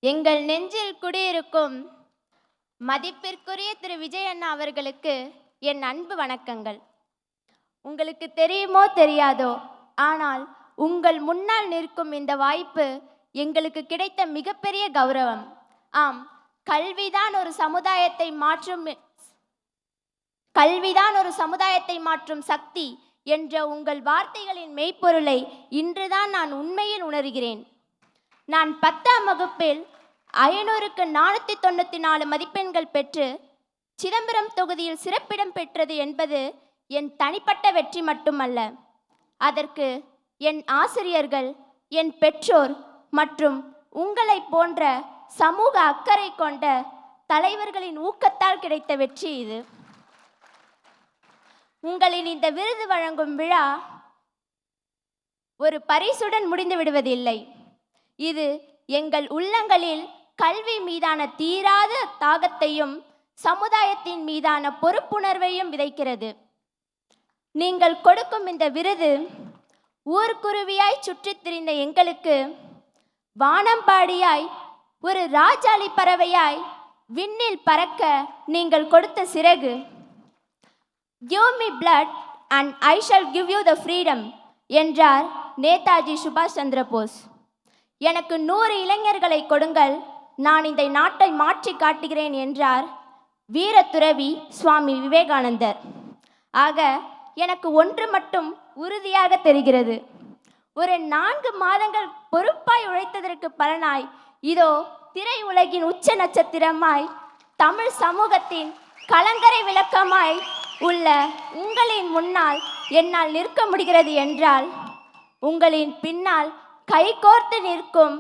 எங்கள் நெஞ்சில் குடியிருக்கும் மதிப்பிற்குரிய திரு விஜய் அண்ணா அவர்களுக்கு என் அன்பு வணக்கங்கள். உங்களுக்கு தெரியுமோ தெரியாதோ, ஆனால் உங்கள் முன்னால் நிற்கும் இந்த வாய்ப்பு எங்களுக்கு கிடைத்த மிகப்பெரிய கௌரவம். ஆம், கல்விதான் ஒரு சமுதாயத்தை மாற்றும் சக்தி என்ற உங்கள் வார்த்தைகளின் மெய்ப்பொருளை இன்றுதான் நான் உண்மையில் உணர்கிறேன். நான் 10ஆம் வகுப்பில் 500க்கு 494 மதிப்பெண்கள் பெற்று சிதம்பரம் தொகுதியில் சிறப்பிடம் பெற்றது என்பது என் தனிப்பட்ட வெற்றி மட்டுமல்ல. அதற்கு என் ஆசிரியர்கள், என் பெற்றோர் மற்றும் உங்களை போன்ற சமூக அக்கறை கொண்ட தலைவர்களின் ஊக்கத்தால் கிடைத்த வெற்றி இது. உங்களின் இந்த விருது வழங்கும் விழா ஒரு பரிசுடன் முடிந்து விடுவதில்லை. இது எங்கள் உள்ளங்களில் கல்வி மீதான தீராத தாகத்தையும் சமுதாயத்தின் மீதான பொறுப்புணர்வையும் விதைக்கிறது. நீங்கள் கொடுக்கும் இந்த விருது ஊர்க்குருவியாய் சுற்றித் திரிந்த எங்களுக்கு வானம்பாடியாய் ஒரு ராஜாளி பறவையாய் விண்ணில் பறக்க நீங்கள் கொடுத்த சிறகு. Give me blood and I shall give you the freedom என்றார் நேதாஜி சுபாஷ் சந்திர போஸ். எனக்கு 100 இளைஞர்களை கொடுங்கள், நான் இந்த நாட்டை மாற்றி காட்டுகிறேன் என்றார் வீரத்துறவி சுவாமி விவேகானந்தர். ஆக எனக்கு ஒன்று மட்டும் உறுதியாக தெரிகிறது. ஒரு 4 மாதங்கள் பொறுப்பாய் உழைத்ததற்கு பலனாய் இதோ திரை உலகின் உச்ச நட்சத்திரமாய் தமிழ் சமூகத்தின் கலங்கரை விளக்கமாய் உள்ள உங்களின் முன்னால் என்னால் நிற்க முடிகிறது என்றால், உங்களின் பின்னால் கைகோர்த்து நிற்கும்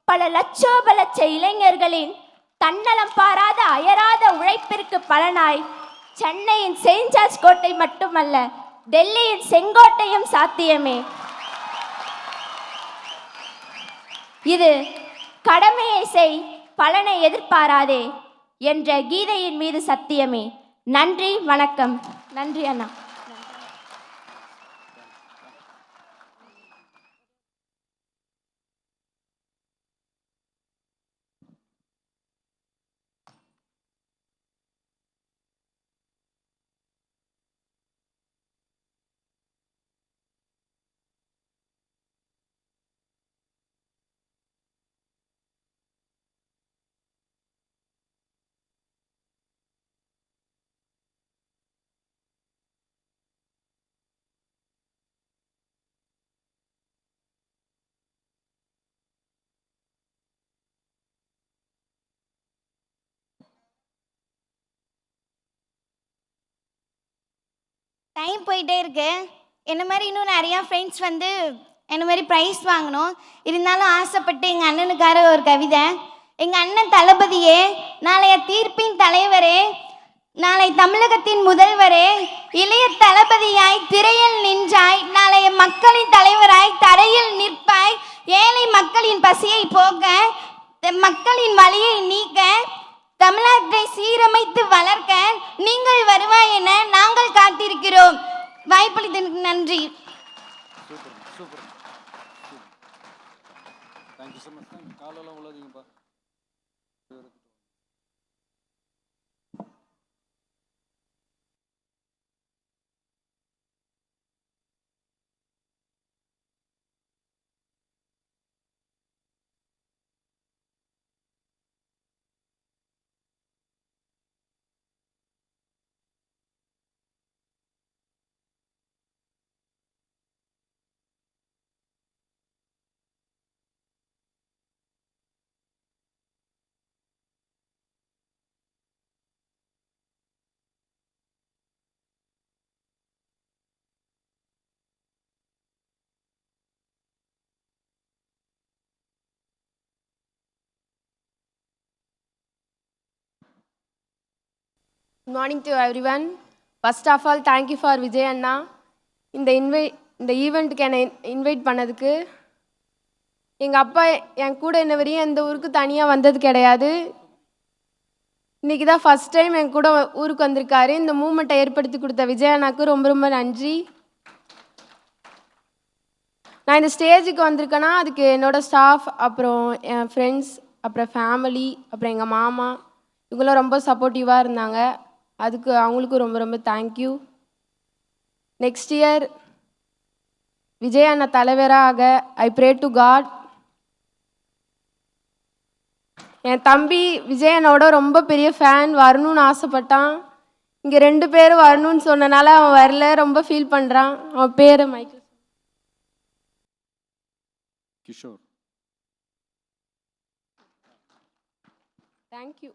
பல லட்சோப லட்ச இளைஞர்களின் தன்னலம் பாராத அயராத உழைப்பிற்கு பலனாய் சென்னையின் செயின்ட் ஜார்ஜ் கோட்டை மட்டுமல்ல, டெல்லியின் செங்கோட்டையும் சாத்தியமே. இது கடமையை செய், பலனை எதிர்பாராதே என்ற கீதையின் மீது சத்தியமே. நன்றி, வணக்கம். நன்றி அண்ணா. டைம் போயிட்டே இருக்கு. என்ன மாதிரி இன்னும் நிறையா ஃப்ரெண்ட்ஸ் வந்து என்ன மாதிரி ப்ரைஸ் வாங்கணும். இருந்தாலும் ஆசைப்பட்டு எங்கள் அண்ணனுக்கார ஒரு கவிதை. எங்கள் அண்ணன் தளபதியே, நாளைய தீர்ப்பின் தலைவரே, நாளை தமிழகத்தின் முதல்வரே, இளைய தளபதியாய் திரையில் நின்றாய், நாளைய மக்களின் தலைவராய் தரையில் நிற்பாய், ஏழை மக்களின் பசியை போக்க, மக்களின் வலியை நீக்க, தமிழ்நாட்டை சீரமைத்து வளர்க்க நீங்கள் வருவாய் என நாங்கள் காத்திருக்கிறோம். வாய்ப்பளித்ததற்கு நன்றி. Good morning to everyone. First of all, thank you for Vijay Anna. இந்த ஈவெண்ட்டுக்கு என்னை இன்வைட் பண்ணதுக்கு. எங்கள் அப்பா என் கூட இன்ன வரையும் இந்த ஊருக்கு தனியாக வந்தது கிடையாது. இன்றைக்கி தான் ஃபஸ்ட் டைம் என் கூட ஊருக்கு வந்திருக்காரு. இந்த மூமெண்ட்டை ஏற்படுத்தி கொடுத்த விஜய் அண்ணாக்கு ரொம்ப ரொம்ப நன்றி. நான் இந்த ஸ்டேஜுக்கு வந்திருக்கேன்னா அதுக்கு என்னோடய ஸ்டாஃப், அப்புறம் என் ஃப்ரெண்ட்ஸ், அப்புறம் ஃபேமிலி, அப்புறம் எங்கள் மாமா இவங்களாம் ரொம்ப சப்போர்ட்டிவாக இருந்தாங்க. அதுக்கு அவங்களுக்கும் ரொம்ப ரொம்ப தேங்க்யூ. நெக்ஸ்ட் இயர் விஜய் அண்ணா தலைவராக ஐ ப்ரே டு காட். என் தம்பி விஜய் அண்ணாவோட ரொம்ப பெரிய ஃபேன், வரணும்னு ஆசைப்பட்டான். இங்கே 2 பேரும் வரணும்னு சொன்னனால அவன் வரல, ரொம்ப ஃபீல் பண்ணுறான். அவன் பேர் மைக்கேல். கிஷோர். தேங்க்யூ.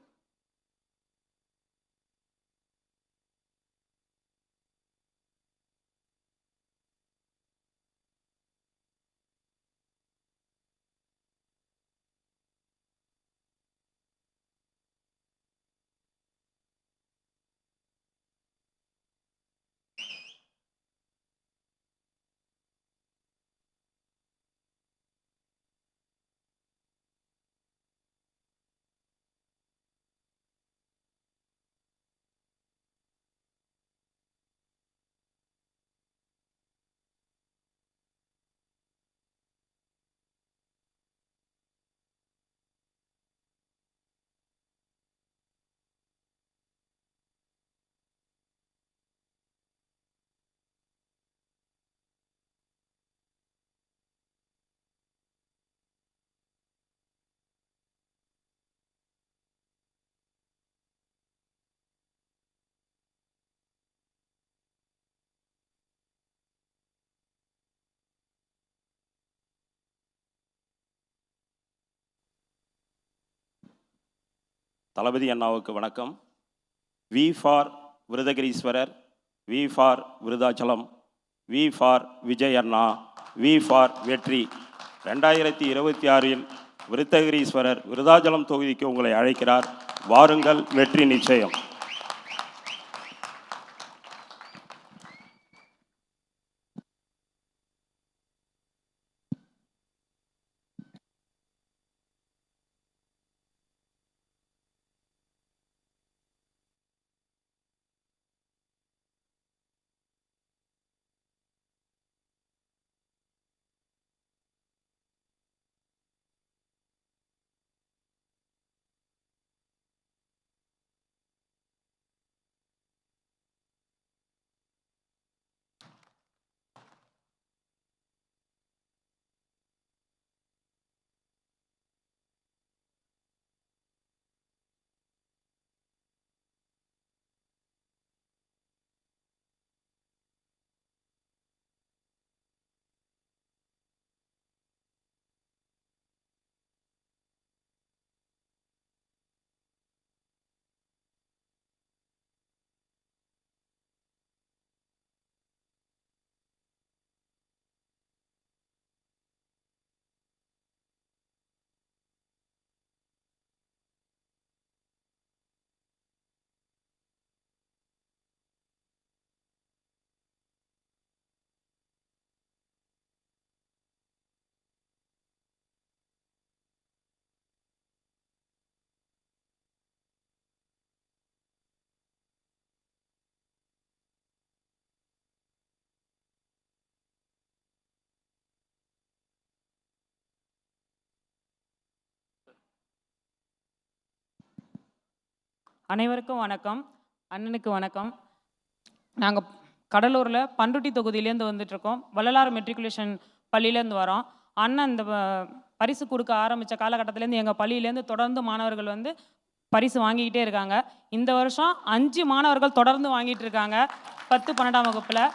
தளபதி அண்ணாவுக்கு வணக்கம். V for Virudhagiriswarar, V for Virudhachalam, V for Vijay அண்ணா, வி ஃபார் வெற்றி. 2026இல் விருத்தகிரீஸ்வரர் விருதாச்சலம் தொகுதிக்கு உங்களை அழைக்கிறார். வாருங்கள், வெற்றி நிச்சயம். அனைவருக்கும் வணக்கம். அண்ணனுக்கு வணக்கம். நாங்கள் கடலூரில் பண்ருட்டி தொகுதியிலேருந்து வந்துட்டுருக்கோம். வள்ளலார் மெட்ரிகுலேஷன் பள்ளியிலேருந்து வரோம். அண்ணன் இந்த பரிசு கொடுக்க ஆரம்பித்த காலகட்டத்திலேருந்து எங்கள் பள்ளியிலேருந்து தொடர்ந்து மாணவர்கள் வந்து பரிசு வாங்கிக்கிட்டே இருக்காங்க. இந்த வருஷம் 5 மாணவர்கள் தொடர்ந்து வாங்கிட்டு இருக்காங்க 10, 12ஆம் வகுப்பில்.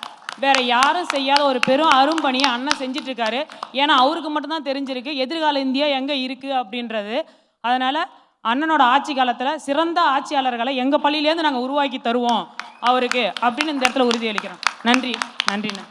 வேறு யாரும் செய்யாத ஒரு பெரும் அரும்பணியை அண்ணன் செஞ்சிட்ருக்காரு. ஏன்னா அவருக்கு மட்டும்தான் தெரிஞ்சிருக்கு எதிர்கால இந்தியா எங்கே இருக்குது அப்படின்றது. அதனால் அண்ணனோட ஆட்சி காலத்தில் சிறந்த ஆட்சியாளர்களை எங்கள் பள்ளியிலேருந்து நாங்கள் உருவாக்கி தருவோம் அவருக்கு அப்படின்னு இந்த இடத்துல உறுதியளிக்கிறோம். நன்றி. நன்றிண்ணா.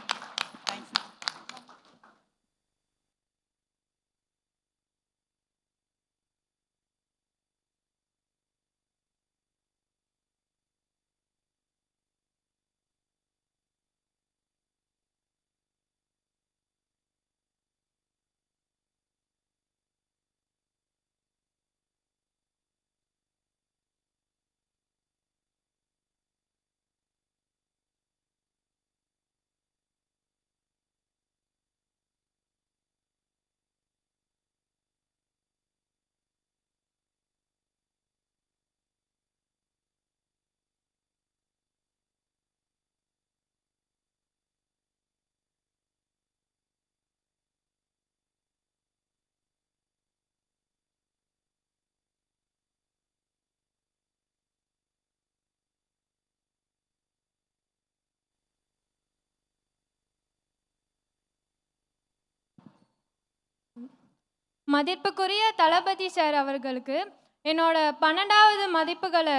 மதிப்புக்குரிய தளபதி சார் அவர்களுக்கு என்னோட 12வது மதிப்புகளை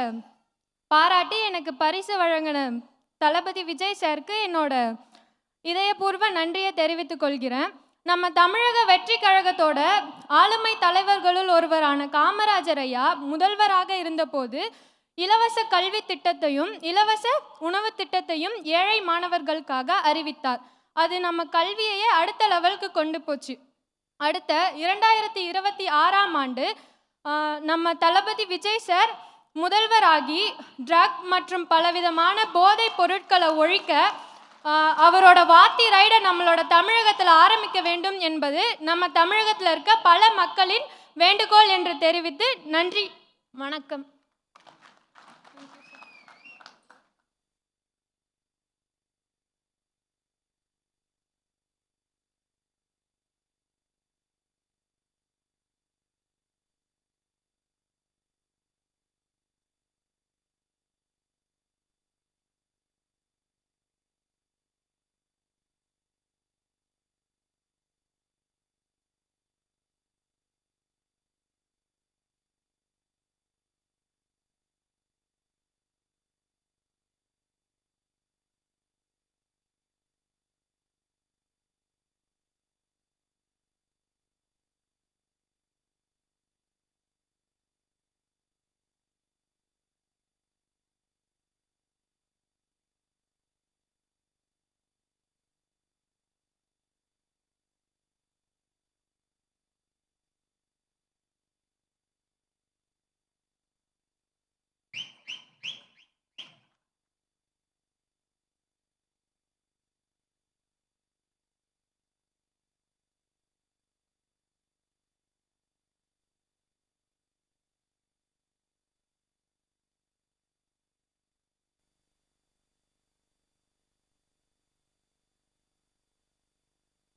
பாராட்டி எனக்கு பரிசு வழங்கின தளபதி விஜய் சாருக்கு என்னோட இதயபூர்வ நன்றியை தெரிவித்துக் கொள்கிறேன். நம்ம தமிழக வெற்றி கழகத்தோட ஆளுமை தலைவர்களுள் ஒருவரான காமராஜர் ஐயா முதல்வராக இருந்தபோது இலவச கல்வி திட்டத்தையும் இலவச உணவு திட்டத்தையும் ஏழை மாணவர்களுக்காக அறிவித்தார். அது நம்ம கல்வியையே அடுத்த லெவலுக்கு கொண்டு போச்சு. அடுத்த 2026ஆம் ஆண்டு நம்ம தளபதி விஜய் சார் முதல்வராகி ட்ரக் மற்றும் பலவிதமான போதைப் பொருட்களை ஒழிக்க அவரோட வாத்தி ரைடை நம்மளோட தமிழகத்தில் ஆரம்பிக்க வேண்டும் என்பது நம்ம தமிழகத்தில் இருக்க பல மக்களின் வேண்டுகோள் என்று தெரிவித்து நன்றி, வணக்கம்.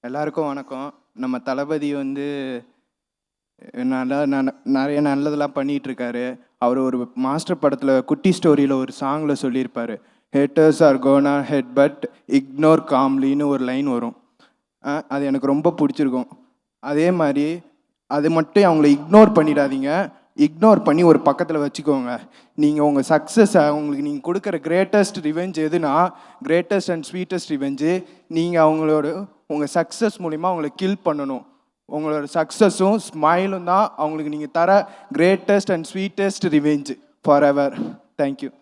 எல்லாருக்கும் வணக்கம். நம்ம தளபதி வந்து நிறைய நல்லதெல்லாம் பண்ணிகிட்ருக்காரு. அவர் ஒரு மாஸ்டர் படத்தில் குட்டி ஸ்டோரியில் ஒரு சாங்கில் சொல்லியிருப்பார், haters are gonna hate but ignore காம்லின்னு ஒரு லைன் வரும். அது எனக்கு ரொம்ப பிடிச்சிருக்கும். அதே மாதிரி அது மட்டும் அவங்கள இக்னோர் பண்ணிடாதீங்க, இக்னோர் பண்ணி ஒரு பக்கத்தில் வச்சுக்கோங்க. நீங்கள் உங்கள் சக்ஸஸை அவங்களுக்கு நீங்கள் கொடுக்குற கிரேட்டஸ்ட் ரிவெஞ்ச் எதுனா, கிரேட்டஸ்ட் அண்ட் ஸ்வீட்டஸ்ட் ரிவெஞ்சு நீங்கள் அவங்களோட உங்கள் சக்ஸஸ் மூலிமா அவங்கள கில் பண்ணணும். உங்களோட சக்ஸஸும் ஸ்மைலும் தான் அவங்களுக்கு நீங்கள் தர greatest and sweetest revenge for ever. Thank you.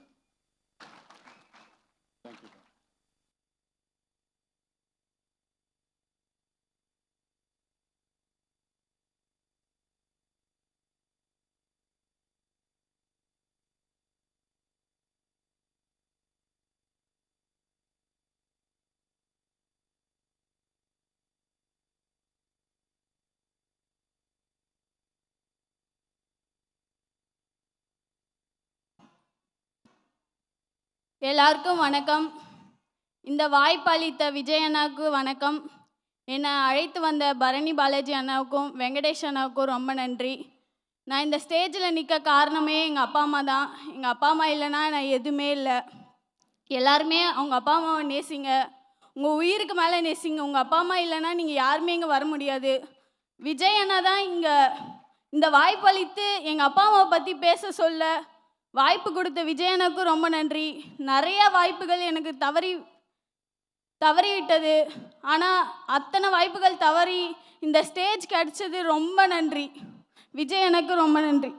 எல்லாருக்கும் வணக்கம். இந்த வாய்ப்பளித்த விஜய் அண்ணாவுக்கு வணக்கம். என்னை அழைத்து வந்த பரணி பாலாஜி அண்ணாவுக்கும் வெங்கடேஷ் அண்ணாவுக்கும் ரொம்ப நன்றி. நான் இந்த ஸ்டேஜில் நிற்க காரணமே எங்கள் அப்பா அம்மா தான். எங்கள் அப்பா அம்மா இல்லைன்னா நான் எதுவுமே இல்லை. எல்லாருமே அவங்க அப்பா அம்மாவை நேசிங்க, உங்கள் உயிருக்கு மேலே நேசிங்க. உங்கள் அப்பா அம்மா இல்லைன்னா நீங்கள் யாருமே இங்கே வர முடியாது. விஜய் அண்ணா தான் இங்கே இந்த வாய்ப்பளித்து எங்கள் அப்பா அம்மாவை பற்றி பேச சொல்ல வாய்ப்பு கொடுத்த விஜயனுக்கு ரொம்ப நன்றி. நிறைய வாய்ப்புகள் எனக்கு தவறிவிட்டது. ஆனால் அத்தனை வாய்ப்புகள் தவறி இந்த ஸ்டேஜ் கிடச்சது ரொம்ப நன்றி. விஜயனுக்கு ரொம்ப நன்றி.